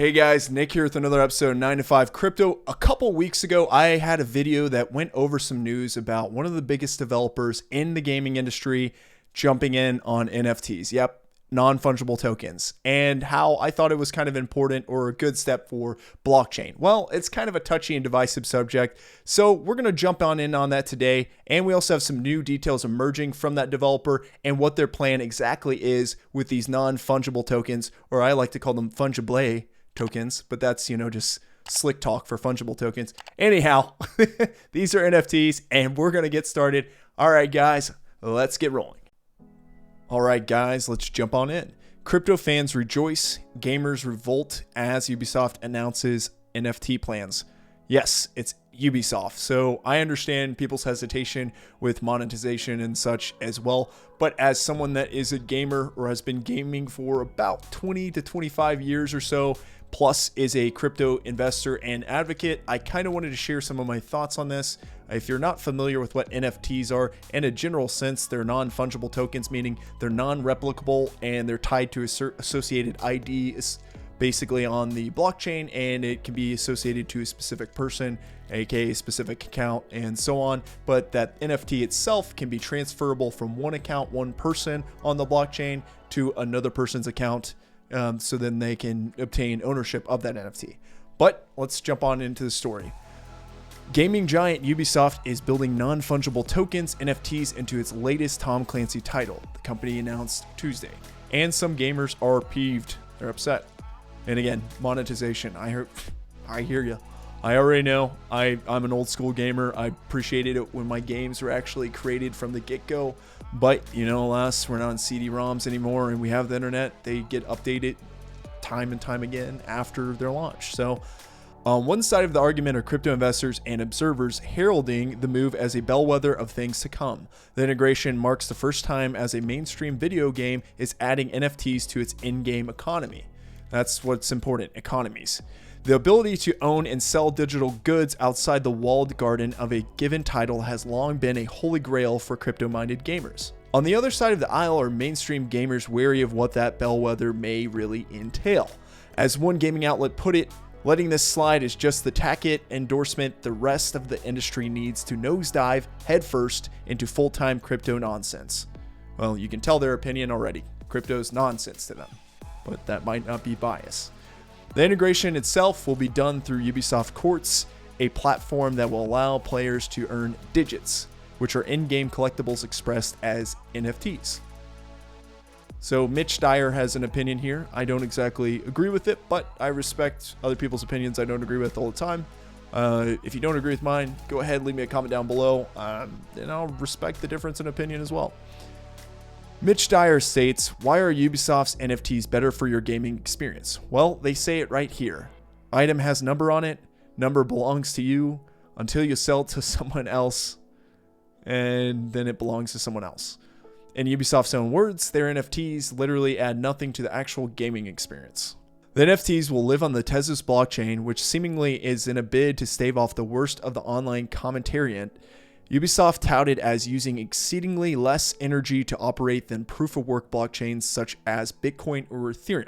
Hey guys, Nick here with another episode of 9 to 5 Crypto. A couple weeks ago, I had a video that went over some news about one of the biggest developers in the gaming industry jumping in on NFTs. Yep, non-fungible tokens, and how I thought it was kind of important or a good step for blockchain. Well, it's kind of a touchy and divisive subject, so we're going to jump in on that today. And we also have some new details emerging from that developer and what their plan exactly is with these non-fungible tokens, or I like to call them fungible tokens, but that's, just slick talk for fungible tokens. Anyhow, these are NFTs and we're going to get started. All right, guys, let's get rolling. All right, guys, let's jump on in. Crypto fans rejoice, gamers revolt as Ubisoft announces NFT plans. Yes, it's Ubisoft. So I understand people's hesitation with monetization and such as well. But as someone that is a gamer or has been gaming for about 20 to 25 years or so, plus is a crypto investor and advocate, I kind of wanted to share some of my thoughts on this. If you're not familiar with what NFTs are, in a general sense, they're non-fungible tokens, meaning they're non-replicable and they're tied to associated IDs basically on the blockchain, and it can be associated to a specific person, aka a specific account, and so on. But that NFT itself can be transferable from one account, one person on the blockchain to another person's account, so then they can obtain ownership of that NFT. But let's jump on into the story. Gaming giant Ubisoft is building non-fungible tokens, NFTs, into its latest Tom Clancy title, the company announced Tuesday. And some gamers are peeved. They're upset. And again, monetization. I hear you. I already know. I'm an old school gamer. I appreciated it when my games were actually created from the get-go. But, alas, we're not on CD-ROMs anymore and we have the internet. They get updated time and time again after their launch. So on one side of the argument are crypto investors and observers heralding the move as a bellwether of things to come. The integration marks the first time as a mainstream video game is adding NFTs to its in-game economy. That's what's important, economies. The ability to own and sell digital goods outside the walled garden of a given title has long been a holy grail for crypto-minded gamers. On the other side of the aisle are mainstream gamers wary of what that bellwether may really entail. As one gaming outlet put it, letting this slide is just the tack-it endorsement the rest of the industry needs to nosedive headfirst into full-time crypto nonsense. Well, you can tell their opinion already. Crypto's nonsense to them, but that might not be bias. The integration itself will be done through Ubisoft Quartz, a platform that will allow players to earn digits, which are in-game collectibles expressed as NFTs. So Mitch Dyer has an opinion here. I don't exactly agree with it, but I respect other people's opinions I don't agree with all the time. If you don't agree with mine, go ahead, leave me a comment down below, and I'll respect the difference in opinion as well. Mitch Dyer states, why are Ubisoft's NFTs better for your gaming experience? Well, they say it right here. Item has number on it. Number belongs to you until you sell it to someone else, and then it belongs to someone else. In Ubisoft's own words, their NFTs literally add nothing to the actual gaming experience. The NFTs will live on the Tezos blockchain, which seemingly is in a bid to stave off the worst of the online commentariat. Ubisoft touted as using exceedingly less energy to operate than proof-of-work blockchains such as Bitcoin or Ethereum.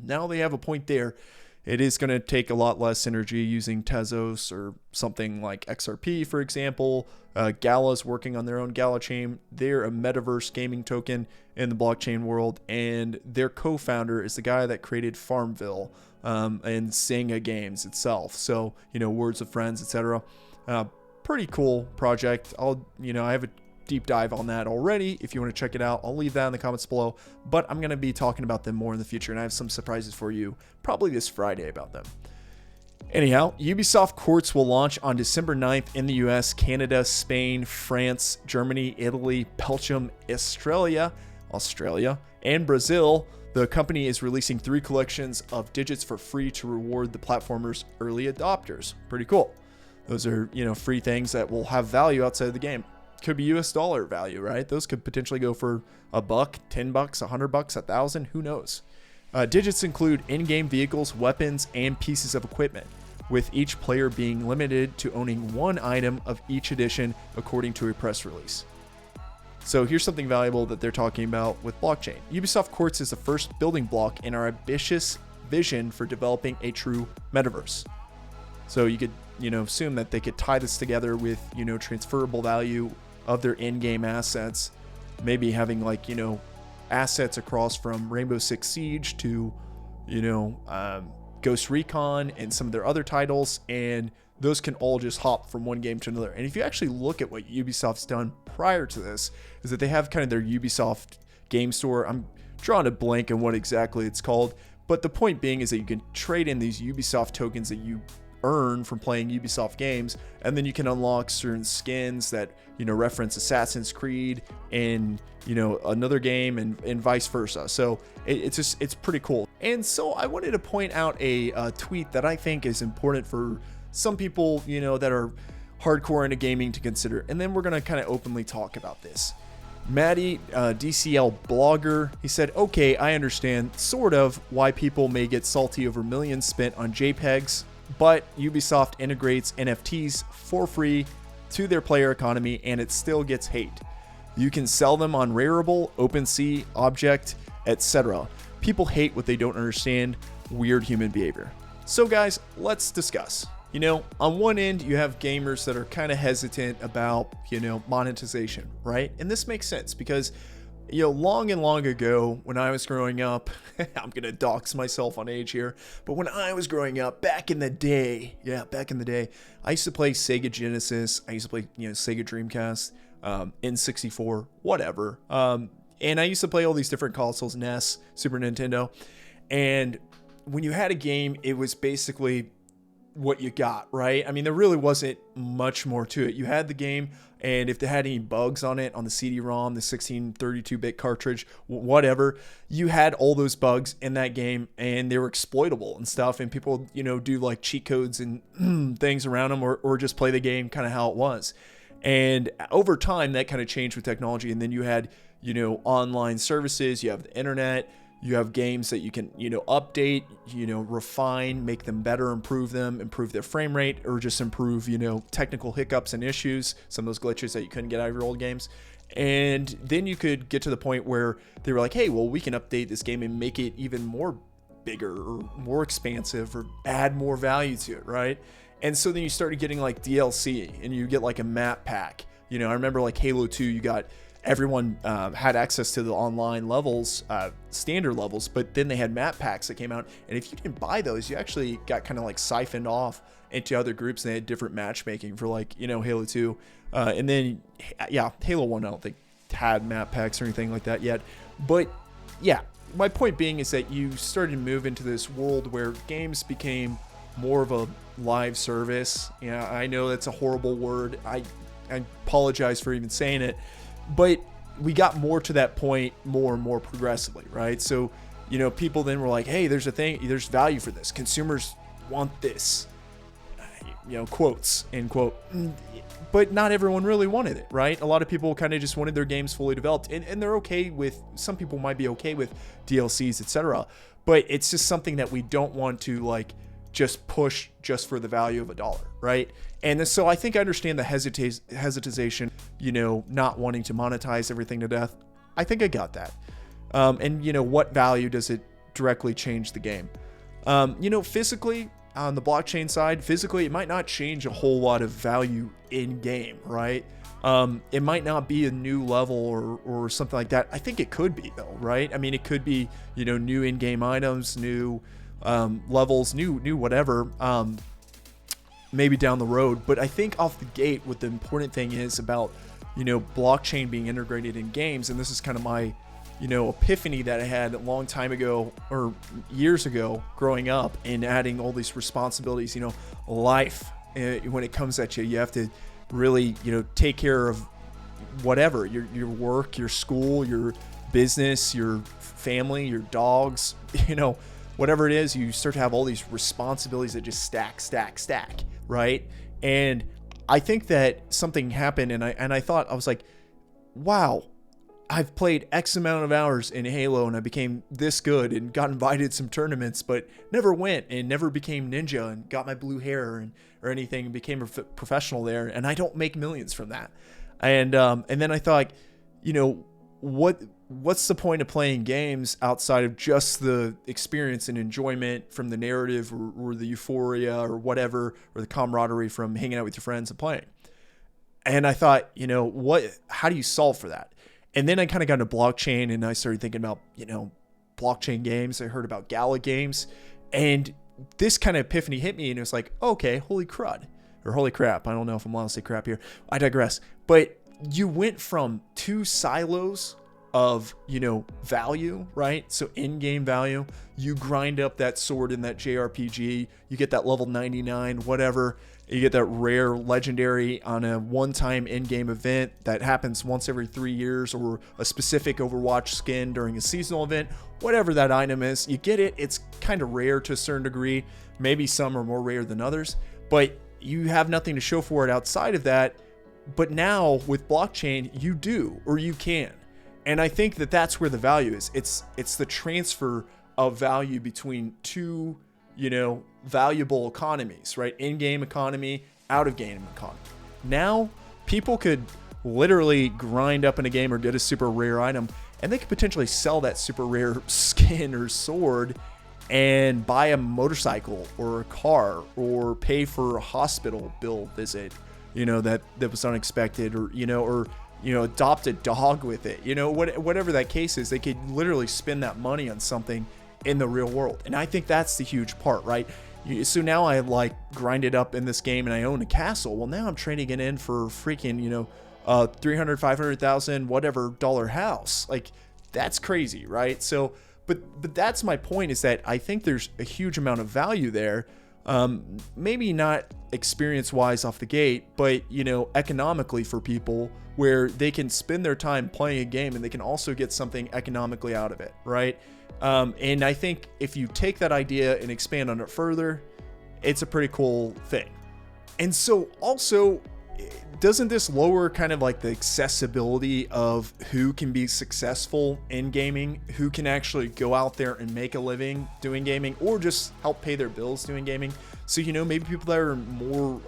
Now they have a point there. It is going to take a lot less energy using Tezos or something like XRP, for example. GALA is working on their own GALA chain. They're a Metaverse gaming token in the blockchain world, and their co-founder is the guy that created Farmville and Sega Games itself. So, Words of Friends, etc. Pretty cool project. I have a deep dive on that already. If you want to check it out, I'll leave that in the comments below, but I'm going to be talking about them more in the future, and I have some surprises for you probably this Friday about them. Anyhow, Ubisoft Quartz will launch on December 9th in the US, Canada, Spain, France, Germany, Italy, Belgium, Australia, and Brazil. The company is releasing 3 collections of digits for free to reward the platformer's early adopters. Pretty cool. Those are, free things that will have value outside of the game. Could be US dollar value, right? Those could potentially go for $1, $10, $100, $1,000, who knows? Digits include in-game vehicles, weapons, and pieces of equipment, with each player being limited to owning 1 item of each edition according to a press release. So here's something valuable that they're talking about with blockchain. Ubisoft Quartz is the first building block in our ambitious vision for developing a true metaverse. So you could, assume that they could tie this together with, transferable value of their in-game assets, maybe having like, assets across from Rainbow Six Siege to, Ghost Recon and some of their other titles, and those can all just hop from one game to another. And if you actually look at what Ubisoft's done prior to this, is that they have kind of their Ubisoft game store. I'm drawing a blank on what exactly it's called, but the point being is that you can trade in these Ubisoft tokens that you earn from playing Ubisoft games, and then you can unlock certain skins that reference Assassin's Creed and another game, and vice versa. So it's pretty cool. And so I wanted to point out a tweet that I think is important for some people that are hardcore into gaming to consider, and then we're gonna kind of openly talk about this. Matty, DCL blogger, he said, "Okay, I understand sort of why people may get salty over millions spent on JPEGs, but Ubisoft integrates NFTs for free to their player economy and it still gets hate. You can sell them on Rarible, OpenSea, Object, etc. People hate what they don't understand. Weird human behavior." So guys, let's discuss. On one end, you have gamers that are kind of hesitant about, monetization, right? And this makes sense because, long and long ago when I was growing up, I'm going to dox myself on age here, but when I was growing up back in the day, I used to play Sega Genesis. I used to play, Sega Dreamcast, N64, whatever. And I used to play all these different consoles, NES, Super Nintendo. And when you had a game, it was basically what you got, right? I mean, there really wasn't much more to it. You had the game, and if they had any bugs on it, on the CD-ROM, the 1632-bit cartridge, whatever, you had all those bugs in that game, and they were exploitable and stuff, and people, do like cheat codes and things around them, or just play the game kind of how it was. And over time, that kind of changed with technology, and then you had, online services, you have the internet, you have games that you can, update, refine, make them better, improve their frame rate, or just improve, technical hiccups and issues, some of those glitches that you couldn't get out of your old games. And then you could get to the point where they were like, hey, well, we can update this game and make it even more bigger or more expansive or add more value to it, right? And so then you started getting like DLC, and you get like a map pack. I remember like Halo 2, you got everyone had access to the online levels, standard levels, but then they had map packs that came out, and if you didn't buy those, you actually got kind of like siphoned off into other groups, and they had different matchmaking for like, Halo 2. And then, Halo 1, I don't think had map packs or anything like that yet. But yeah, my point being is that you started to move into this world where games became more of a live service. I know that's a horrible word. I apologize for even saying it. But we got more to that point more and more progressively, right? So, people then were like, hey, there's value for this. Consumers want this, quotes, end quote. But not everyone really wanted it, right? A lot of people kind of just wanted their games fully developed. And they're okay with, some people might be okay with DLCs, etc. But it's just something that we don't want to like just push just for the value of $1, right? And so I think I understand the hesitation, not wanting to monetize everything to death. I think I got that. And what value does it directly change the game? Physically, on the blockchain side, physically, it might not change a whole lot of value in game, right? It might not be a new level or something like that. I think it could be though, right? I mean, it could be, new in-game items, new levels, new whatever, maybe down the road. But I think off the gate, what the important thing is about, blockchain being integrated in games, and this is kind of my, epiphany that I had a long time ago or years ago growing up, and adding all these responsibilities, life, when it comes at you, you have to really, take care of whatever, your work, your school, your business, your family, your dogs, whatever it is, you start to have all these responsibilities that just stack, right? And I think that something happened, and I thought, I was like, wow, I've played X amount of hours in Halo, and I became this good and got invited to some tournaments, but never went and never became ninja and got my blue hair or anything, and became a professional there, and I don't make millions from that. And then I thought, what what's the point of playing games outside of just the experience and enjoyment from the narrative or the euphoria or whatever, or the camaraderie from hanging out with your friends and playing? And I thought, how do you solve for that? And then I kind of got into blockchain, and I started thinking about, blockchain games. I heard about GALA games, and this kind of epiphany hit me, and it was like, okay, holy crud, or holy crap. I don't know if I'm allowed to say crap here. I digress. But you went from two silos of, value, right? So in-game value, you grind up that sword in that JRPG, you get that level 99, whatever. You get that rare legendary on a one-time in-game event that happens once every 3 years, or a specific Overwatch skin during a seasonal event, whatever that item is. You get it. It's kind of rare to a certain degree. Maybe some are more rare than others, but you have nothing to show for it outside of that. But now with blockchain, you do, or you can. And I think that that's where the value is. It's the transfer of value between two, valuable economies, right? In-game economy, out-of-game economy. Now, people could literally grind up in a game or get a super rare item, and they could potentially sell that super rare skin or sword and buy a motorcycle or a car, or pay for a hospital bill visit, that was unexpected, or, adopt a dog with it, whatever that case is. They could literally spend that money on something in the real world. And I think that's the huge part, right? So now I like grinded up in this game and I own a castle. Well, now I'm trading it in for freaking, 300, 500,000, whatever dollar house. Like, that's crazy, right? So, but that's my point, is that I think there's a huge amount of value there. Maybe not experience wise off the gate, but, economically for people, where they can spend their time playing a game and they can also get something economically out of it, right? And I think if you take that idea and expand on it further, it's a pretty cool thing. And so also, doesn't this lower kind of like the accessibility of who can be successful in gaming, who can actually go out there and make a living doing gaming, or just help pay their bills doing gaming? So, maybe people that are in more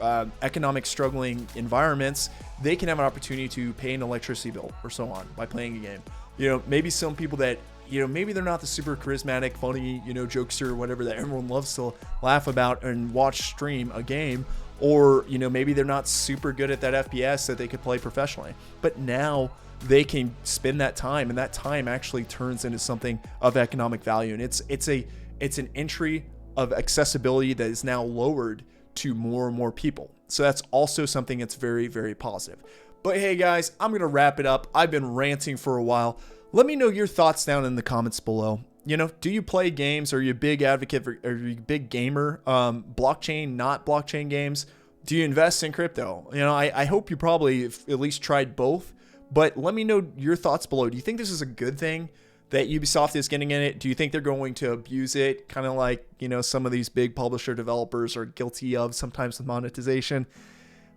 economic struggling environments, they can have an opportunity to pay an electricity bill or so on by playing a game. Maybe some people that, maybe they're not the super charismatic, funny, jokester or whatever that everyone loves to laugh about and watch stream a game. Or, maybe they're not super good at that FPS that they could play professionally. But now they can spend that time, and that time actually turns into something of economic value. And it's an entry of accessibility that is now lowered to more and more people. So that's also something that's very, very positive. But hey guys, I'm going to wrap it up. I've been ranting for a while. Let me know your thoughts down in the comments below. Do you play games? Are you a big advocate for, are you a big gamer? Blockchain, not blockchain games? Do you invest in crypto? I hope you probably at least tried both, but let me know your thoughts below. Do you think this is a good thing that Ubisoft is getting in it? Do you think they're going to abuse it? Kind of like, some of these big publisher developers are guilty of sometimes with monetization.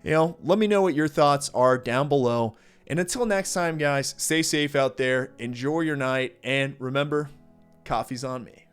Let me know what your thoughts are down below. And until next time, guys, stay safe out there, enjoy your night, and remember, coffee's on me.